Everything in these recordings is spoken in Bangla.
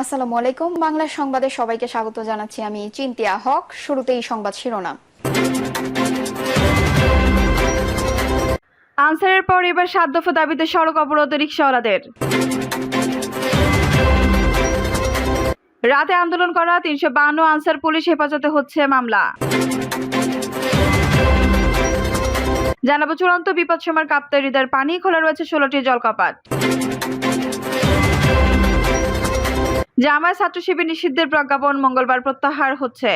আসসালামু আলাইকুম। বাংলা সংবাদে সবাইকে স্বাগত জানাচ্ছি। আমি চিন্তিয়া হক। শুরুতেই সংবাদ শিরোনাম। আনসারের পর এবার ৭ দফা দাবিতে সড়ক অবরোধ রিকশাওয়ালাদের। রাতে আন্দোলন করা ৩৫২ আনসার পুলিশ হেফাজতে হচ্ছে মামলা। জানাবো চূড়ান্ত বিপদ সময়ের কাঁপতে হৃদয়ের পানি, খোলা রয়েছে ১৬টি জলকপাট। জামায়াত ছাত্র শিবির নিষিদ্ধের প্রজ্ঞাপন মঙ্গলবার প্রত্যাহার হচ্ছে।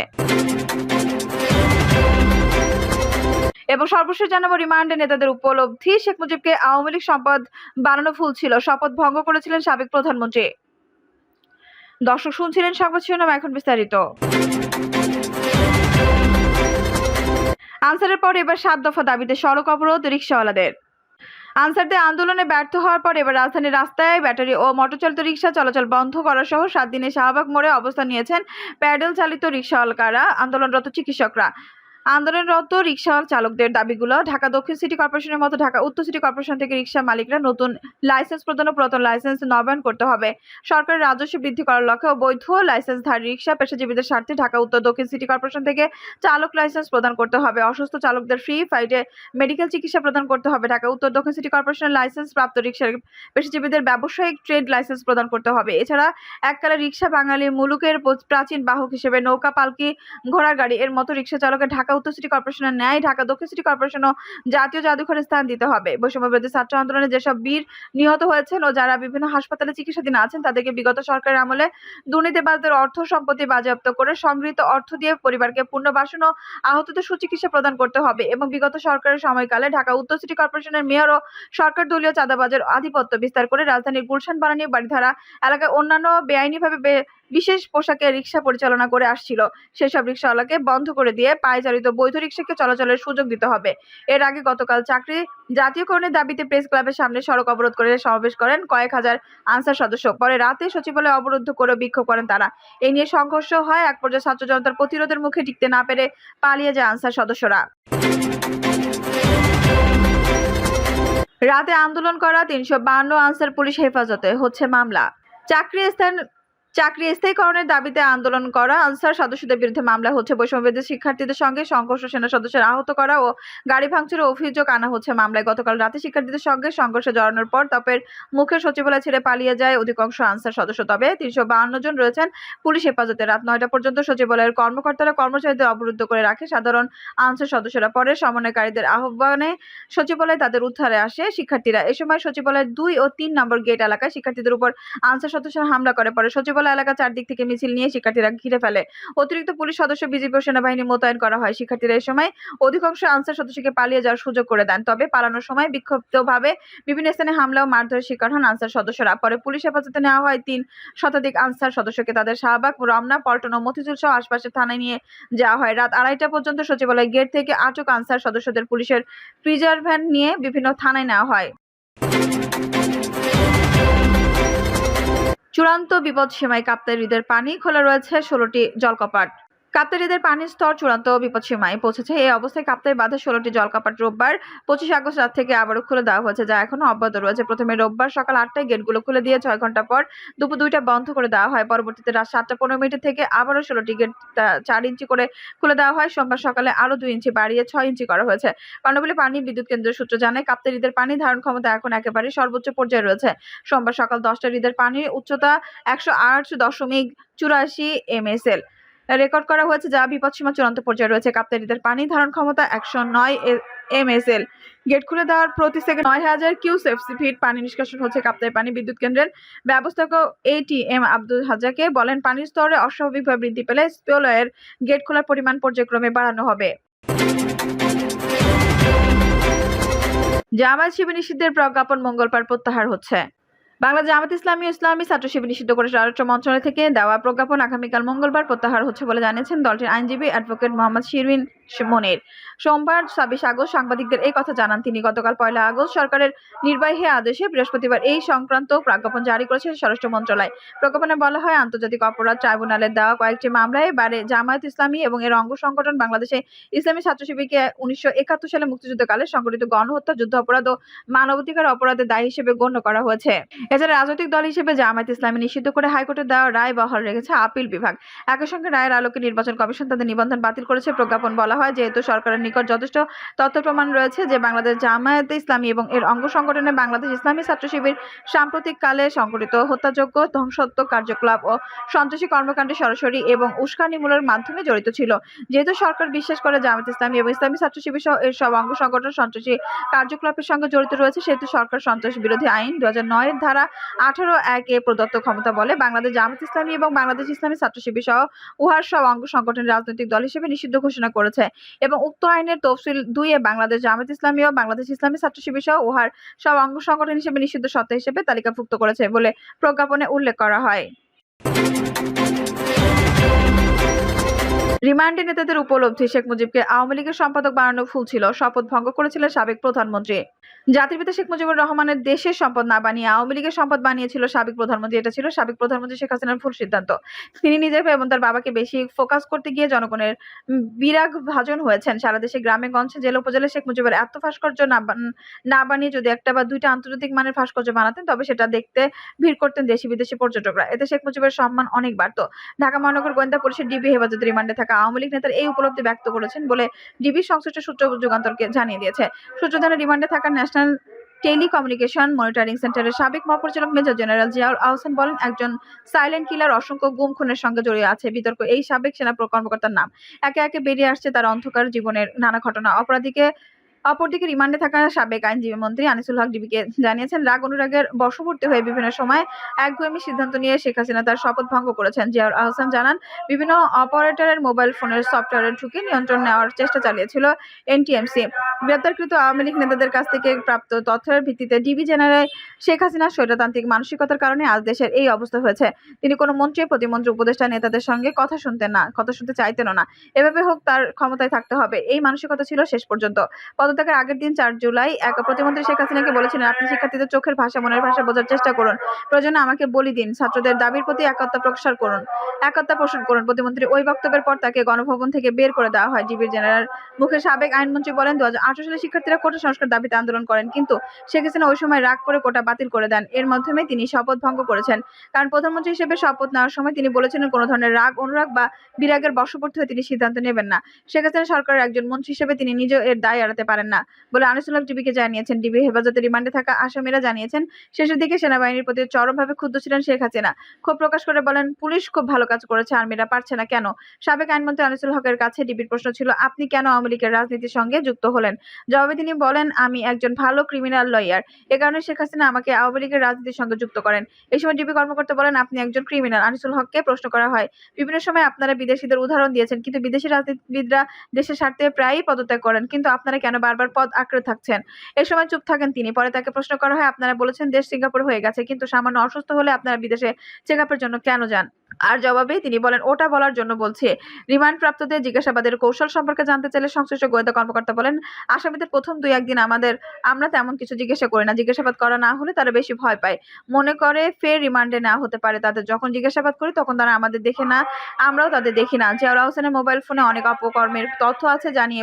এবং সর্বশেষ জানাবো রিমান্ডে নেতাদের উপলব্ধি, শেখ মুজিবকে আওয়ামী লীগ সম্পদ বানানো ভুল ছিল, শপথ ভঙ্গ করেছিলেন সাবেক প্রধানমন্ত্রী। দর্শক শুনছিলেন সংবাদ শিরোনাম, এখন বিস্তারিত। আনসারের পর এবার ৭ দফা দাবিতে সড়ক অবরোধ রিকশাওয়ালাদের। আনসারদের আন্দোলনে ব্যর্থ হওয়ার পর এবার রাজধানীর রাস্তায় ব্যাটারি ও মোটরচালিত রিকশা চলাচল বন্ধ করা সহ ৭ দিনে শাহবাগ মোড়ে অবস্থান নিয়েছেন প্যাডেল চালিত রিকশাওয়ালারা, আন্দোলনরত চিকিৎসকরা। আন্দোলনরত রিকশা চালকদের দাবিগুলো ঢাকা দক্ষিণ সিটি কর্পোরেশনের মতো ঢাকা উত্তর সিটি কর্পোরেশন থেকে রিকশা মালিকরা নতুন লাইসেন্স প্রদান ও পুরাতন লাইসেন্স নবায়ন করতে হবে। সরকারের রাজস্ব বৃদ্ধি করার লক্ষ্যে ও বৈধ লাইসেন্সধারী রিকশা পেশাজীবীদের স্বার্থে ঢাকা উত্তর দক্ষিণ সিটি কর্পোরেশন থেকে চালক লাইসেন্স প্রদান করতে হবে। অসুস্থ চালকদের ফ্রি ফাইডে মেডিকেল চিকিৎসা প্রদান করতে হবে। ঢাকা উত্তর দক্ষিণ সিটি কর্পোরেশনের লাইসেন্স প্রাপ্ত রিকশা পেশাজীবীদের ব্যবসায়িক ট্রেড লাইসেন্স প্রদান করতে হবে। এছাড়া এককালে রিকশা বাঙালি মুলুকের প্রাচীন বাহক হিসেবে নৌকা, পালকি, ঘোড়ার গাড়ি এর মতো রিকশা চালকের ঢাকা উত্তর সিটি কর্পোরেশনের ন্যায় ঢাকা দক্ষিণ সিটি কর্পোরেশন ও জাতীয় জাদুঘরে স্থান দিতে হবে। বৈষম্যবিরোধী ছাত্র আন্দোলনে যেসব বীর নিহত হয়েছেন ও যারা বিভিন্ন হাসপাতালে চিকিৎসাধীন আছেন তাদেরকে বিগত সরকারের আমলে দুর্নীতিবাজদের অর্থ সম্পত্তি বাজেয়াপ্ত করে সংগৃহীত অর্থ দিয়ে পরিবারকে পুনর্বাসন ও আহতদের সুচিকিৎসা প্রদান করতে হবে। এবং বিগত সরকারের সময়কালে ঢাকা উত্তর সিটি কর্পোরেশনের মেয়র ও সরকার দলীয় চাঁদাবাজের আধিপত্য বিস্তার করে রাজধানীর গুলশান, বানানী, বাড়িধারা এলাকায় অন্যান্য বেআইনিভাবে বিশেষ পোশাকে রিকশা পরিচালনা করে আসছিল সেসব রিকশাওয়ালাকে বন্ধ করে দিয়ে পায়ে চালিত বৈধ রিকশাকে চলাচলের সুযোগ দিতে হবে। এর আগে গতকাল চাকরি জাতীয়করণের দাবিতে প্রেস ক্লাবের সামনে সড়ক অবরোধ করে সমাবেশ করেন কয়েক হাজার আনসার সদস্য। পরে রাতে সচিবালয় অবরুদ্ধ করে বিক্ষোভ করেন তারা। এ নিয়ে সংঘর্ষ হয়। এক পর্যায়ে ছাত্র জনতার প্রতিরোধের মুখে টিকতে না পেরে পালিয়ে যায় আনসার সদস্যরা। রাতে আন্দোলন করা ৩৫২ আনসার পুলিশ হেফাজতে হচ্ছে মামলা। চাকরি স্থায়ীকরণের দাবিতে আন্দোলন করা আনসার সদস্যদের বিরুদ্ধে মামলা হচ্ছে। বৈষম্যবিরোধী শিক্ষার্থীদের সঙ্গে সংঘর্ষ, সেনা সদস্যের আহত করা ও গাড়ি ভাঙচুরের অভিযোগ আনা হচ্ছে মামলায়। গতকাল রাতে শিক্ষার্থীদের সঙ্গে সংঘর্ষে জড়ানোর পর তপের মুখে সচিবালয় ছেড়ে পালিয়ে যায় অধিকাংশ আনসার সদস্য। তবে ৩৫২ জন রয়েছেন পুলিশ হেফাজতে। রাত ৯টা পর্যন্ত সচিবালয়ের কর্মকর্তারা কর্মচারীদের অবরুদ্ধ করে রাখে সাধারণ আনসার সদস্যরা। পরে সমন্বয়কারীদের আহ্বানে সচিবালয়ে তাদের উদ্ধারে আসে শিক্ষার্থীরা। এ সময় সচিবালয়ের ২ ও ৩ নম্বর গেট এলাকায় শিক্ষার্থীদের উপর আনসার সদস্যরা হামলা করে। পরে সচিবালয় এলাকা চারদিক থেকে মিছিল নিয়ে শিক্ষার্থীরা ঘিরে ফেলে। অতিরিক্ত পুলিশ সদস্য, বিজিবি ও সেনাবাহিনী মোতায়েন করা হয়। শিক্ষার্থীরা এ সময় অধিকাংশ আনসার সদস্যকে পালিয়ে যাওয়ার সুযোগ করে দেন। তবে পালানোর সময় বিক্ষিপ্তভাবে বিভিন্ন স্থানে হামলা ও মারধরের শিকার হন আনসার সদস্যরা। পরে পুলিশ হেফাজতে নেওয়া হয় ৩ শতাধিক আনসার সদস্যকে। তাদের শাহবাগ, রমনা, পল্টন ও মতিঝিল সহ আশপাশের থানায় নিয়ে যাওয়া হয়। রাত ২:৩০ পর্যন্ত সচিবালয় গেট থেকে আটক আনসার সদস্যদের পুলিশের ক্রুজার ভ্যান নিয়ে বিভিন্ন থানায় নেওয়া হয়। চূড়ান্ত বিপদ সীমায় কাঁপতে হৃদয়ের পানি, খোলা রয়েছে ১৬টি জলকপাট। কাপ্তাই হ্রদের পানির স্তর চূড়ান্ত বিপদসীমায় পৌঁছেছে। এই অবস্থায় কাপ্তাই বাঁধে ১৬টি জলকপাট রোববার ২৫ আগস্ট রাত থেকে আবারও খুলে দেওয়া হয়েছে, যা এখনো অব্যাহত রয়েছে। প্রথমে রোববার সকাল ৮টায় গেটগুলো খুলে দিয়ে ৬ ঘন্টা পর দুপুর ২টায় বন্ধ করে দেওয়া হয়। পরবর্তীতে রাত ৭টা ১৫ থেকে আবারও ১৬টি গেট ৪ ইঞ্চি করে খুলে দেওয়া হয়। সোমবার সকালে আরও ২ ইঞ্চি বাড়িয়ে ৬ ইঞ্চি করা হয়েছে। কর্ণফুলী পানি বিদ্যুৎ কেন্দ্রের সূত্র জানায়, কাপ্তাই হ্রদের পানি ধারণ ক্ষমতা এখন একেবারে সর্বোচ্চ পর্যায়ে রয়েছে। সোমবার সকাল ১০টায় হ্রদের পানির উচ্চতা ১০৮.৮৪ MSL রেকর্ড করা হয়েছে, যা বিপদসীমা চূড়ান্ত পর্যায়ে রয়েছে। কাপ্তাই হ্রদের পানি ধারণ ক্ষমতা ১০৯ MSL। গেট খুলে দেওয়ার প্রতি সেকেন্ড ৯,০০০ কিউসেক ফিট পানি নিষ্কাশন হচ্ছে। কাপ্তাই পানি বিদ্যুৎ কেন্দ্রের ব্যবস্থাপক ATM আব্দুল হাজ্জাকে বলেন, পানির স্তরে অস্বাভাবিকভাবে বৃদ্ধি পেলে স্পিলওয়ের গেট খোলার পরিমাণ পর্যায়ক্রমে বাড়ানো হবে। জামায়াত শিবির নিষিদ্ধের প্রজ্ঞাপন মঙ্গলবার প্রত্যাহার হচ্ছে। বাংলা জামায়াত ইসলামী ও ইসলামী ছাত্র শিবির নিষিদ্ধ করে স্বরাষ্ট্র মন্ত্রণালয় থেকে দেওয়া প্রজ্ঞাপন আগামীকাল মঙ্গলবার প্রত্যাহার হচ্ছে বলে জানিয়েছেন দলটির আইনজীবী অ্যাডভোকেট মোহাম্মদ শিরবিন মনির। সোমবার ২৬ আগস্ট সাংবাদিকদের এই কথা জানান তিনি। গতকাল ১ আগস্ট সরকারের নির্বাহী আদেশে বৃহস্পতিবার এই সংক্রান্ত প্রজ্ঞাপন জারি করেছে স্বরাষ্ট্র মন্ত্রণালয়। প্রজ্ঞাপনে বলা হয়, আন্তর্জাতিক অপরাধ ট্রাইব্যুনালের দেওয়া কয়েকটি মামলায় বারে জামায়াত ইসলামী এবং এর অঙ্গ সংগঠন বাংলাদেশে ইসলামী ছাত্র শিবিরকে ১৯৭১ সালে মুক্তিযুদ্ধকালে সংঘটিত গণহত্যা, যুদ্ধাপরাধ ও মানবাধিকার অপরাধের দায়ী হিসেবে গণ্য করা হয়েছে। এছাড়া রাজনৈতিক দল হিসেবে জামায়াত ইসলামী নিষিদ্ধ করে হাইকোর্টের দেওয়া রায় বহাল রেখেছে আপিল বিভাগ। একই সঙ্গে রায়ের আলোকে নির্বাচন কমিশন তাদের নিবন্ধন বাতিল করেছে। প্রজ্ঞাপন বলা হয়, যেহেতু সরকারের নিকট যথেষ্ট তথ্য প্রমাণ রয়েছে যে বাংলাদেশ জামায়াতে ইসলামী এবং এর অঙ্গ সংগঠনের বাংলাদেশ ইসলামী ছাত্র শিবির সাম্প্রতিককালে সংঘটিত হত্যাযজ্ঞ, ধ্বংসাত্মক কার্যকলাপ ও সন্ত্রাসী কর্মকাণ্ডে সরাসরি এবং উস্কানিমূলক মাধ্যমে জড়িত ছিল। যেহেতু সরকার বিশ্বাস করে জামায়াত ইসলামী এবং ইসলামী ছাত্র শিবির সহ এর সব অঙ্গ সংগঠন সন্ত্রাসী কার্যকলাপের সঙ্গে জড়িত রয়েছে, সেহেতু সরকার সন্ত্রাস বিরোধী আইন 2009 এর ধারা 18(1) এ প্রদত্ত ক্ষমতা বলে বাংলাদেশ জামায়াত ইসলামী এবং বাংলাদেশ ইসলামী ছাত্র শিবির সহ উহার সব অঙ্গ সংগঠন রাজনৈতিক দল হিসেবে নিষিদ্ধ ঘোষণা করেছে এবং উক্ত আইনের তফসিল 2 এ বাংলাদেশ জামায়াত ইসলামী ও বাংলাদেশ ইসলামী ছাত্র শিবির সহ উহার সব অঙ্গ সংগঠন হিসেবে নিষিদ্ধ সত্তা হিসেবে তালিকাভুক্ত করেছে বলে প্রজ্ঞাপনে উল্লেখ করা হয়। রিমান্ডে নেতাদের উপলব্ধি, শেখ মুজিবকে আওয়ামী লীগের সম্পাদক বানানো ভুল ছিল, শপথ ভঙ্গ করেছিলেন সাবেক প্রধানমন্ত্রী। জাতির পিতা শেখ মুজিবুর রহমানের দেশের সম্পদ না বানিয়ে আওয়ামী লীগের সম্পদ বানিয়েছিল সাবেক প্রধানমন্ত্রী। এটা ছিল সাবেক প্রধানমন্ত্রী শেখ হাসিনার ভুল সিদ্ধান্ত। তিনি নিজেকে এবং তার বাবাকে বেশি ফোকাস করতে গিয়ে জনগণের বিরাগ ভাজন হয়েছেন। সারা দেশে গ্রামে গঞ্জে জেলা উপজেলায় শেখ মুজিবের এত ভাস্কর্য না বানিয়ে যদি একটা বা দুইটা আন্তর্জাতিক মানের ভাস্কর্য বানাতেন, তবে সেটা দেখতে ভিড় করতেন দেশি বিদেশি পর্যটকরা। এতে শেখ মুজিবের সম্মান অনেক বাড়ত। ঢাকা মহানগর গোয়েন্দা পুলিশের ডিবি হেফাজতে রিমান্ডে থাকা আওয়ামী লীগ নেতার এই উপলব্ধি ব্যক্ত করেছেন বলে ডিবির সংশ্লিষ্ট সূত্র যুগান্তরকে জানিয়ে দিয়েছে। সূত্র জানায়, রিমান্ডে থাকা ন্যাশনাল টেলিকমিউনিকেশন মনিটরিং সেন্টারের সাবেক মহাপরিচালক মেজর জেনারেল জিয়াউল আহসান বলেন, একজন সাইলেন্ট কিলার অসংখ্য গুম খুনের সঙ্গে জড়িয়ে আছে। বিতর্ক এই সাবেক সেনা কর্মকর্তার নাম। একে একে বেরিয়ে আসছে তার অন্ধকার জীবনের নানা ঘটনা। অপরদিকে রিমান্ডে থাকা সাবেক আইনজীবী মন্ত্রী আনিসুল হক ডিবিকে জানিয়েছেন, রাগ অনুরাগের বশবর্তী হয়ে বিভিন্ন সময় একগুঁয়েমি সিদ্ধান্ত নিয়ে শেখ হাসিনা তার শপথ ভঙ্গ করেছেন। জিয়াউল আহসান জানান, বিভিন্ন অপারেটরের মোবাইল ফোনের সফটওয়্যারে ঢুকে নিয়ন্ত্রণ নেওয়ার চেষ্টা চালিয়েছিল এনটিএমসি। গ্রেপ্তারকৃত আওয়ামী লীগ নেতাদের কাছ থেকে প্রাপ্ত তথ্যের ভিত্তিতে ডিবি জানায়, শেখ হাসিনার স্বৈরতান্ত্রিক মানসিকতার কারণে আজ দেশের এই অবস্থা হয়েছে। তিনি কোনো মন্ত্রী, প্রতিমন্ত্রী, উপদেষ্টা নেতাদের সঙ্গে কথা শুনতে চাইতেনও না। এভাবে হোক তার ক্ষমতায় থাকতে হবে, এই মানসিকতা ছিল শেষ পর্যন্ত। পদত্যাগের আগের দিন 4 জুলাই এক প্রতিমন্ত্রী শেখ হাসিনাকে বলেছিলেন, আপনি শিক্ষার্থীদের চোখের ভাষা, মনের ভাষা বোঝার চেষ্টা করুন, প্রয়োজনে আমাকে বলি দিন, ছাত্রদের দাবির প্রতি একতা পোষণ করুন। প্রতিমন্ত্রী ওই বক্তব্যের পর তাকে গণভবন থেকে বের করে দেওয়া হয়। ডিবির জেনারেল মুখে সাবেক আইনমন্ত্রী বলেন, 2018 সালে শিক্ষার্থীরা কোটা সংস্কার দাবিতে আন্দোলন করেন, কিন্তু শেখ হাসিনা ওই সময় রাগ করে কোটা বাতিল করে দেন। এর মাধ্যমে তিনি শপথ ভঙ্গ করেছেন, কারণ প্রধানমন্ত্রী হিসেবে শপথ নেওয়ার সময় তিনি বলেছিলেন কোনো ধরনের রাগ, অনুরাগ বা বিরাগের বশবর্তী হয়ে তিনি সিদ্ধান্ত নেবেন না। শেখ হাসিনা সরকারের একজন মন্ত্রী হিসেবে তিনি নিজেও এর দায় এড়াতে পারেন না বলে আনিসুল হক ডিবিকে জানিয়েছেন। ডিবি হেফাজতে রিমান্ডে থাকা আসামিরা জানিয়েছেন, শেষের দিকে সেনাবাহিনীর প্রতি চরমভাবে ক্ষুব্ধ ছিলেন শেখ হাসিনা। ক্ষোভ প্রকাশ করে বলেন, পুলিশ খুব ভালো কাজ করেছে, আর্মিরা পারছে না কেন? সাবেক আইনমন্ত্রী আনিসুল হকের কাছে ডিবির প্রশ্ন ছিল, আপনি কেন আওয়ামী লীগের রাজনীতির সঙ্গে যুক্ত হলেন? জবাবে তিনি বলেন, আমি একজন ভালো ক্রিমিনাল লয়ার, এ কারণে শেখ হাসিনা আমাকে আওয়ামী লীগের রাজনীতির সঙ্গে যুক্ত করেন। এই সময় ডিবি কর্মকর্তা বলেন, আপনি একজন ক্রিমিনাল। আনিসুল হককে প্রশ্ন করা হয়, বিভিন্ন সময় আপনারা বিদেশিদের উদাহরণ দিয়েছেন, কিন্তু বিদেশি রাজনীতিবিদরা দেশের স্বার্থে প্রায়ই পদত্যাগ করেন, কিন্তু আপনারা কেন বারবার পদ আঁকড়ে থাকছেন? এই সময় চুপ থাকেন তিনি। পরে তাকে প্রশ্ন করা হয়, আপনারা বলেছেন দেশ সিঙ্গাপুর হয়ে গেছে, কিন্তু সামান্য অসুস্থ হলে আপনারা বিদেশে চেকআপের জন্য কেন যান? আর জবাবে তিনি বলেন, ওটা বলার জন্য বলছি। রিমান্ড প্রাপ্তদের জিজ্ঞাসাবাদের কৌশল সম্পর্কে জানতে চাইলে সংশ্লিষ্ট গোয়েন্দা কর্মকর্তা বলেন, আসামিদের প্রথম 2-1 দিন আমরা তেমন কিছু জিজ্ঞাসা করি না। জিজ্ঞাসাবাদ করা না হলে তারা বেশি ভয় পায়, মনে করে ফের রিমান্ডে নেওয়া হতে পারে তাদের। যখন জিজ্ঞাসাবাদ করি তখন তারা আমাদের দেখে না, আমরাও তাদের দেখি না। জিয়াউল আহসানের মোবাইল ফোনে অনেক অপকর্মের তথ্য আছে জানিয়ে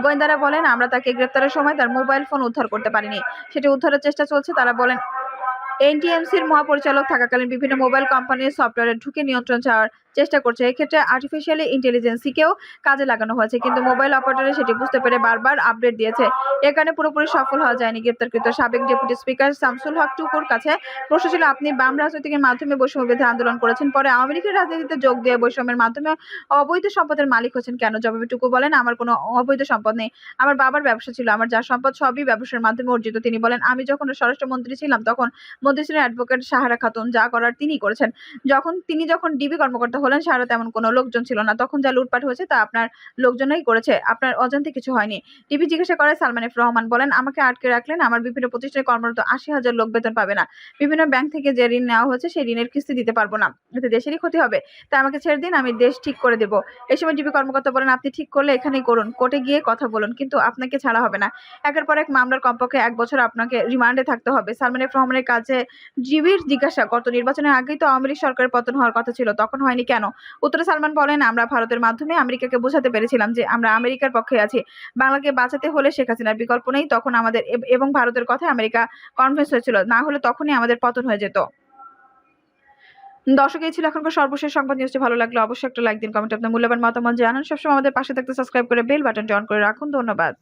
গোয়েন্দারা বলেন, আমরা তাকে গ্রেপ্তারের সময় তার মোবাইল ফোন উদ্ধার করতে পারিনি, সেটি উদ্ধারের চেষ্টা চলছে। তারা বলেন, এনটিএমসির মহাপরিচালক থাকাকালীন বিভিন্ন মোবাইল কোম্পানির সফটওয়্যারে ঢুকে নিয়ন্ত্রণ চাওয়ার চেষ্টা করছে। এক্ষেত্রে আর্টিফিশিয়াল ইন্টেলিজেন্সকেও কাজে লাগানো হয়েছে, কিন্তু মোবাইল অপারেটর সেটি বুঝতে পেরে বারবার আপডেট দিয়েছে। এ কারণে পুরোপুরি সফল হওয়া যায়নি। গ্রেপ্তারকৃত সাবেক ডেপুটি স্পিকার শামসুল হক টুকুর কাছে প্রশ্ন ছিল, আপনি বাম রাজনীতির মাধ্যমে বৈষম্য বিরোধী আন্দোলন করেছেন, পরে আওয়ামী লীগের রাজনীতিতে যোগ দিয়ে বৈষম্যের মাধ্যমে অবৈধ সম্পদের মালিক হচ্ছেন কেন? জবাবে টুকু বলেন, আমার কোনো অবৈধ সম্পদ নেই, আমার বাবার ব্যবসা ছিল, আমার যা সম্পদ সবই ব্যবসার মাধ্যমে অর্জিত। তিনি বলেন, আমি যখন স্বরাষ্ট্রমন্ত্রী ছিলাম তখন মন্ত্রী ছিলেন অ্যাডভোকেট সাহারা খাতুন, যা করার তিনিই করেছেন। তিনি যখন ডিবি কর্মকর্তা হলেন, সাহারা তেমন কোনো লোকজন ছিল না, তখন যা লুটপাট হয়েছে তা আপনার লোকজনই করেছে, আপনার অজান্তে কিছু হয়নি। ডিবি জিজ্ঞাসা করে সালমান এফ রহমান বলেন, আমাকে আটকে রাখলেন, আমার বিভিন্ন প্রতিষ্ঠানে কর্মরত 80,000 লোক বেতন পাবে না, বিভিন্ন ব্যাংক থেকে যে ঋণ নেওয়া হয়েছে সেই ঋণের কিস্তি দিতে পারবো না, এতে দেশেরই ক্ষতি হবে, তাই আমাকে ছেড়ে দিন, আমি দেশ ঠিক করে দেব। এই সময় ডিবি কর্মকর্তা বলেন, আপনি ঠিক করলে এখানেই করুন, কোর্টে গিয়ে কথা বলুন, কিন্তু আপনাকে ছাড়া হবে না। একের পর এক মামলার কমপক্ষে 1 বছর আপনাকে রিমান্ডে থাকতে হবে। সালমান এফ রহমানের কাছে ডিবির জিজ্ঞাসা, গত নির্বাচনের আগেই তো আওয়ামী লীগ সরকারের পতন হওয়ার কথা ছিল, তখন হয়নি কেন? উত্তরে সালমান বলেন, আমরা ভারতের মাধ্যমে আমেরিকাকে বোঝাতে পেরেছিলাম যে আমরা আমেরিকার পক্ষে আছি। বাংলাকে বাঁচাতে হলে শেখ হাসিনার বিকল্প নেই। তখন আমাদের এবং ভারতের কথায় আমেরিকা কনভিন্স হয়েছিল। না হলে তখনই আমাদের পতন হয়ে যেত। দর্শক, এই ছিল এখনকার সর্বশেষ সংবাদ। নিউজটি ভালো লাগলে অবশ্যই একটা লাইক দিন, কমেন্টে আপনার মূল্যবান মতামত জানান। সবসময় আমাদের পাশে থাকতে সাবস্ক্রাইব করে বেল বাটনটি অন করে রাখুন। ধন্যবাদ।